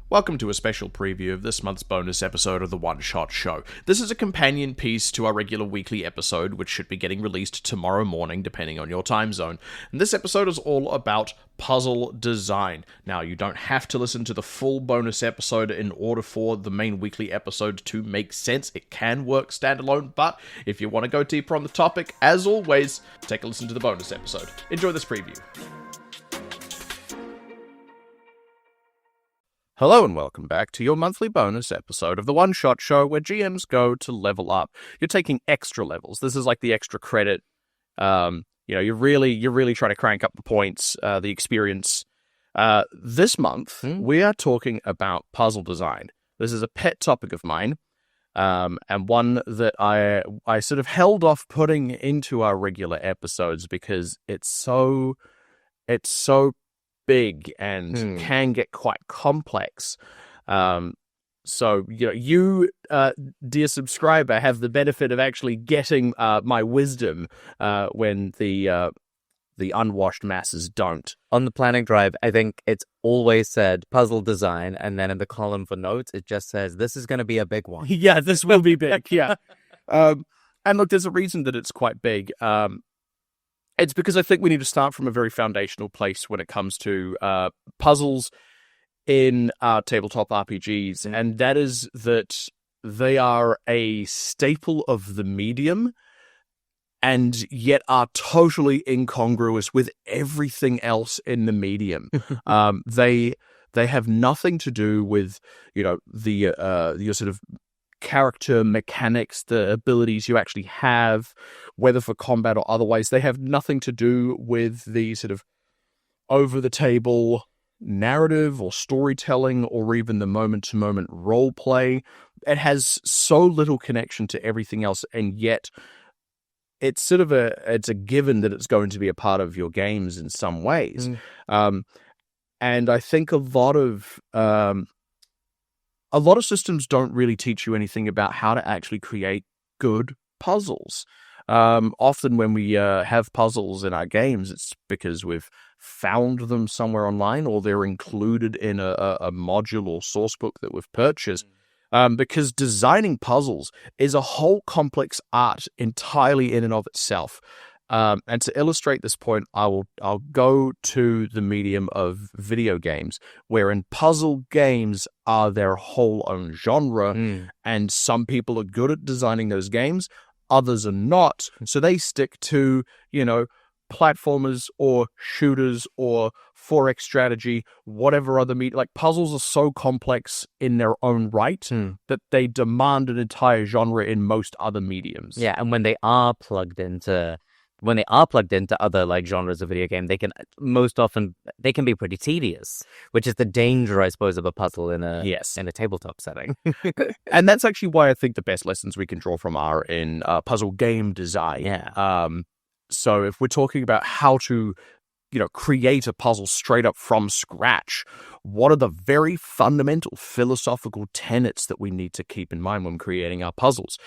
Welcome to a special preview of this month's bonus episode of the One Shot Show. This is a companion piece to our regular weekly episode, which should be getting released tomorrow morning, depending on your time zone. And this episode is all about puzzle design. Now, you don't have to listen to the full bonus episode in order for the main weekly episode to make sense. It can work standalone, but if you want to go deeper on the topic, as always, take a listen to the bonus episode. Enjoy this preview. Hello and welcome back to your monthly bonus episode of the One Shot Show, where GMs go to level up. You're taking extra levels. This is like the extra credit. You're really trying to crank up the points, the experience. This month we are talking about puzzle design. This is a pet topic of mine, and one that I sort of held off putting into our regular episodes because it's so big and can get quite complex. So, you, dear subscriber, have the benefit of actually getting my wisdom when the unwashed masses don't. On the planning drive, I think it's always said puzzle design, and then in the column for notes, it just says, this is going to be a big one. Yeah, this will be big, yeah. And look, there's a reason that it's quite big. It's because I think we need to start from a very foundational place when it comes to puzzles in tabletop RPGs, and that is that they are a staple of the medium and yet are totally incongruous with everything else in the medium. They have nothing to do with, your sort of character mechanics, the abilities you actually have, whether for combat or otherwise. They have nothing to do with the sort of over-the-table narrative or storytelling or even the moment-to-moment role play. It has so little connection to everything else, and yet it's sort of it's a given that it's going to be a part of your games in some ways. And I think a lot of systems don't really teach you anything about how to actually create good puzzles. Often when we have puzzles in our games, it's because we've found them somewhere online or they're included in a module or source book that we've purchased. Because designing puzzles is a whole complex art entirely in and of itself. And to illustrate this point, I'll go to the medium of video games, wherein puzzle games are their whole own genre, and some people are good at designing those games, others are not. So they stick to, platformers or shooters or 4X strategy, whatever other like puzzles are so complex in their own right that they demand an entire genre in most other mediums. Yeah, and when they are plugged into other like genres of video game, they can be pretty tedious, which is the danger, I suppose, of a puzzle in a tabletop setting. And that's actually why I think the best lessons we can draw from are in puzzle game design. Yeah. So if we're talking about how to, create a puzzle straight up from scratch, what are the very fundamental philosophical tenets that we need to keep in mind when creating our puzzles?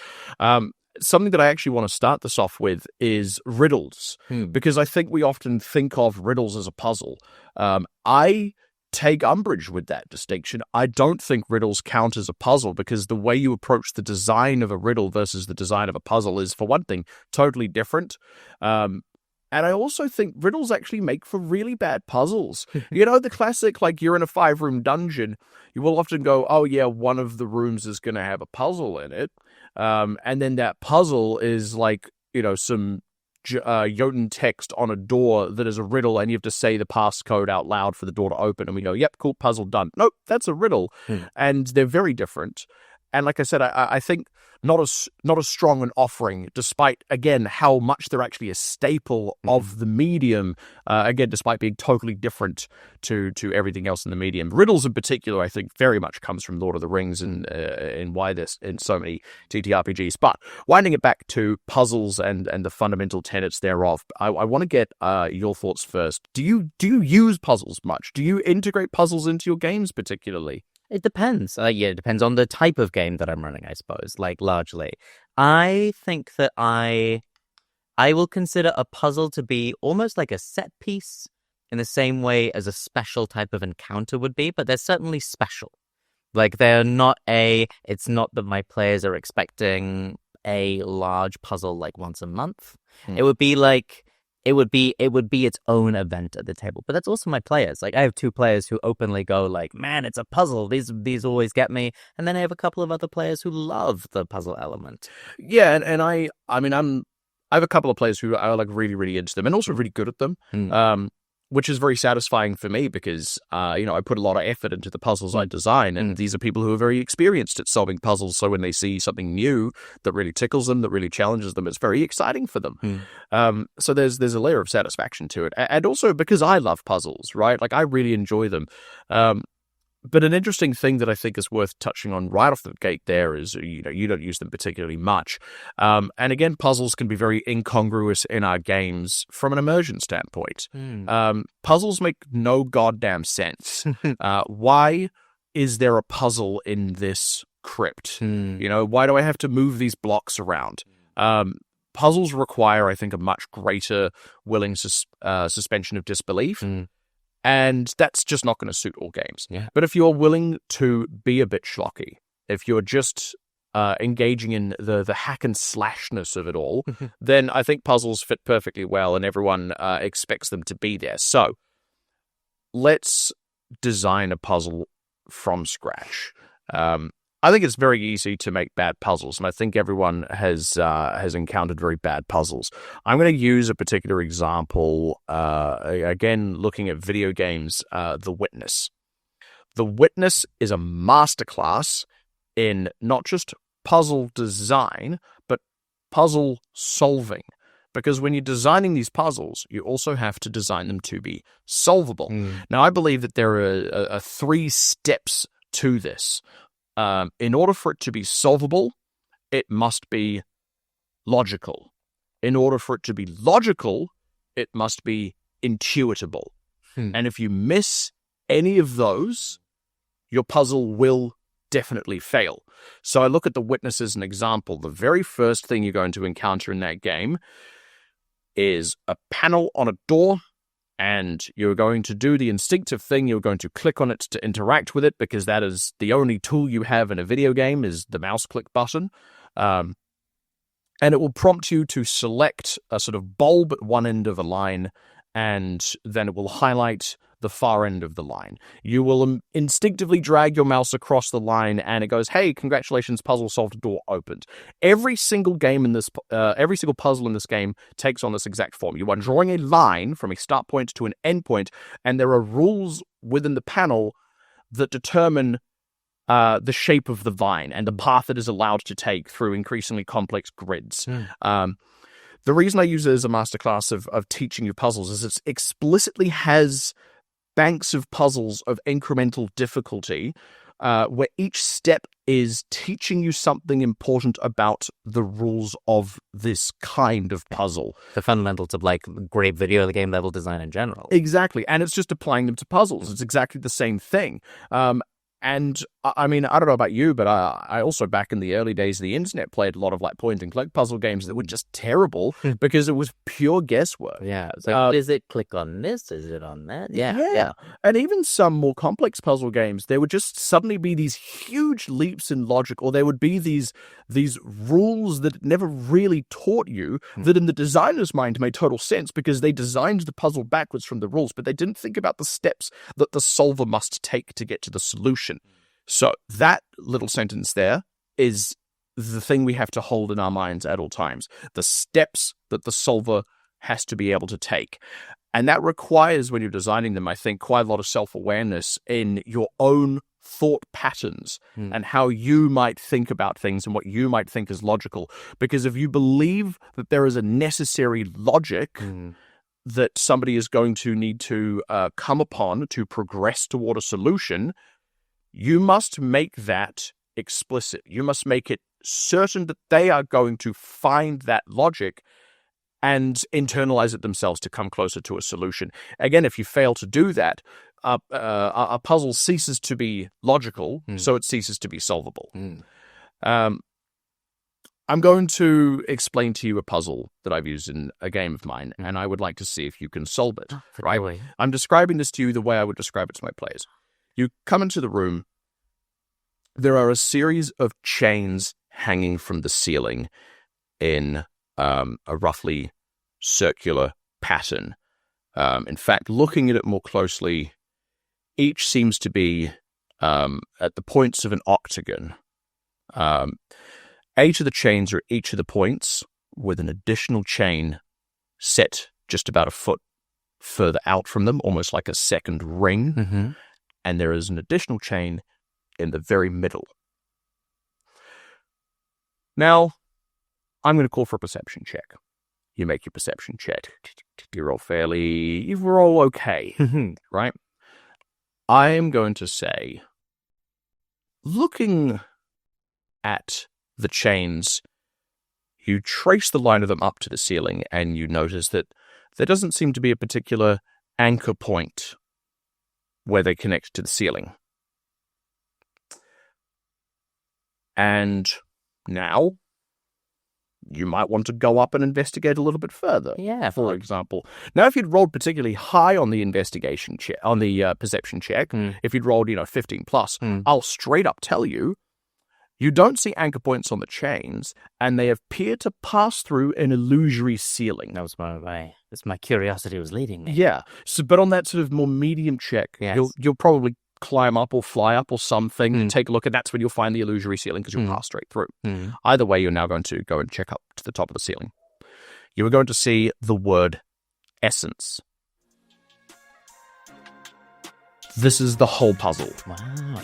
Something that I actually want to start this off with is riddles, because I think we often think of riddles as a puzzle. I take umbrage with that distinction. I don't think riddles count as a puzzle because the way you approach the design of a riddle versus the design of a puzzle is, for one thing, totally different. And I also think riddles actually make for really bad puzzles. The classic, like you're in a 5-room dungeon, you will often go, oh yeah, one of the rooms is going to have a puzzle in it. And then that puzzle is like, some Jotun text on a door that is a riddle, and you have to say the passcode out loud for the door to open. And we go, yep, cool, puzzle done. Nope, that's a riddle. And they're very different. And like I said, I think not as strong an offering, despite, again, how much they're actually a staple of the medium, again, despite being totally different to everything else in the medium. Riddles in particular, I think, very much comes from Lord of the Rings and why there's in so many TTRPGs. But winding it back to puzzles and the fundamental tenets thereof, I want to get your thoughts first. Do you use puzzles much? Do you integrate puzzles into your games particularly? It depends. It depends on the type of game that I'm running, I suppose, largely. I think that I will consider a puzzle to be almost like a set piece in the same way as a special type of encounter would be, but they're certainly special. Like they're not it's not that my players are expecting a large puzzle like once a month. It would be like it would be its own event at the table. But that's also my players. Like I have 2 players who openly go like, "Man, it's a puzzle. These always get me." And then I have a couple of other players who love the puzzle element. Yeah, and I have a couple of players who are like really, really into them and also really good at them. Which is very satisfying for me because, I put a lot of effort into the puzzles I design, and these are people who are very experienced at solving puzzles. So when they see something new that really tickles them, that really challenges them, it's very exciting for them. So there's a layer of satisfaction to it. And also because I love puzzles, right? Like I really enjoy them. But an interesting thing that I think is worth touching on right off the gate there is, you don't use them particularly much. And again, puzzles can be very incongruous in our games from an immersion standpoint. Puzzles make no goddamn sense. Why is there a puzzle in this crypt? Why do I have to move these blocks around? Puzzles require, I think, a much greater willing suspension of disbelief. And that's just not going to suit all games. Yeah. But if you're willing to be a bit schlocky, if you're just engaging in the hack and slashness of it all, then I think puzzles fit perfectly well and everyone expects them to be there. So let's design a puzzle from scratch. I think it's very easy to make bad puzzles, and I think everyone has encountered very bad puzzles. I'm going to use a particular example, again, looking at video games, The Witness. The Witness is a masterclass in not just puzzle design, but puzzle solving. Because when you're designing these puzzles, you also have to design them to be solvable. Now, I believe that there are 3 steps to this. In order for it to be solvable, it must be logical. In order for it to be logical, it must be intuitable. And if you miss any of those, your puzzle will definitely fail. So I look at The Witness as an example. The very first thing you're going to encounter in that game is a panel on a door, and you're going to do the instinctive thing. You're going to click on it to interact with it because that is the only tool you have in a video game is the mouse click button. And it will prompt you to select a sort of bulb at one end of a line, and then it will highlight the far end of the line. You will instinctively drag your mouse across the line, and it goes, "Hey, congratulations, puzzle solved, door opened." Every single puzzle in this game takes on this exact form. You are drawing a line from a start point to an end point, and there are rules within the panel that determine the shape of the vine and the path it is allowed to take through increasingly complex grids. The reason I use it as a masterclass of teaching you puzzles is it explicitly has banks of puzzles of incremental difficulty where each step is teaching you something important about the rules of this kind of puzzle. The fundamentals of like great video game level design in general. Exactly. And it's just applying them to puzzles. It's exactly the same thing. And I mean, I don't know about you, but I also back in the early days of the internet played a lot of like point and click puzzle games that were just terrible because it was pure guesswork. Yeah. So is it click on this? Is it on that? Yeah. And even some more complex puzzle games, there would just suddenly be these huge leaps in logic, or there would be these rules that never really taught you that in the designer's mind made total sense because they designed the puzzle backwards from the rules, but they didn't think about the steps that the solver must take to get to the solution. So that little sentence there is the thing we have to hold in our minds at all times. The steps that the solver has to be able to take. And that requires, when you're designing them, I think, quite a lot of self-awareness in your own thought patterns and how you might think about things and what you might think is logical. Because if you believe that there is a necessary logic that somebody is going to need to come upon to progress toward a solution, you must make that explicit. You must make it certain that they are going to find that logic and internalize it themselves to come closer to a solution. Again, if you fail to do that, a puzzle ceases to be logical, so it ceases to be solvable. I'm going to explain to you a puzzle that I've used in a game of mine, and I would like to see if you can solve it. Right? I'm describing this to you the way I would describe it to my players. You come into the room, there are a series of chains hanging from the ceiling in a roughly circular pattern. In fact, looking at it more closely, each seems to be at the points of an octagon. 8 of the chains are at each of the points, with an additional chain set just about a foot further out from them, almost like a second ring. Mm-hmm. And there is an additional chain in the very middle. Now, I'm going to call for a perception check. You make your perception check. You're all okay, right? I am going to say, looking at the chains, you trace the line of them up to the ceiling, and you notice that there doesn't seem to be a particular anchor point where they connect to the ceiling. And now, you might want to go up and investigate a little bit further. Yeah, for example. Now, if you'd rolled particularly high on the investigation check, on the perception check, if you'd rolled, 15 plus, I'll straight up tell you, you don't see anchor points on the chains, and they appear to pass through an illusory ceiling. That was my curiosity was leading me. Yeah. So, but on that sort of more medium check, yes. you'll probably climb up or fly up or something and take a look, and that's when you'll find the illusory ceiling because you'll pass straight through. Either way, you're now going to go and check up to the top of the ceiling. You are going to see the word essence. This is the whole puzzle. Wow.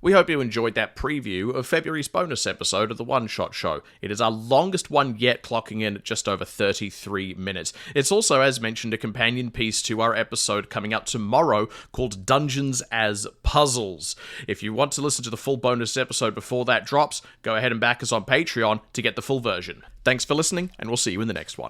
We hope you enjoyed that preview of February's bonus episode of the One Shot Show. It is our longest one yet, clocking in at just over 33 minutes. It's also, as mentioned, a companion piece to our episode coming out tomorrow called Dungeons as Puzzles. If you want to listen to the full bonus episode before that drops, go ahead and back us on Patreon to get the full version. Thanks for listening, and we'll see you in the next one.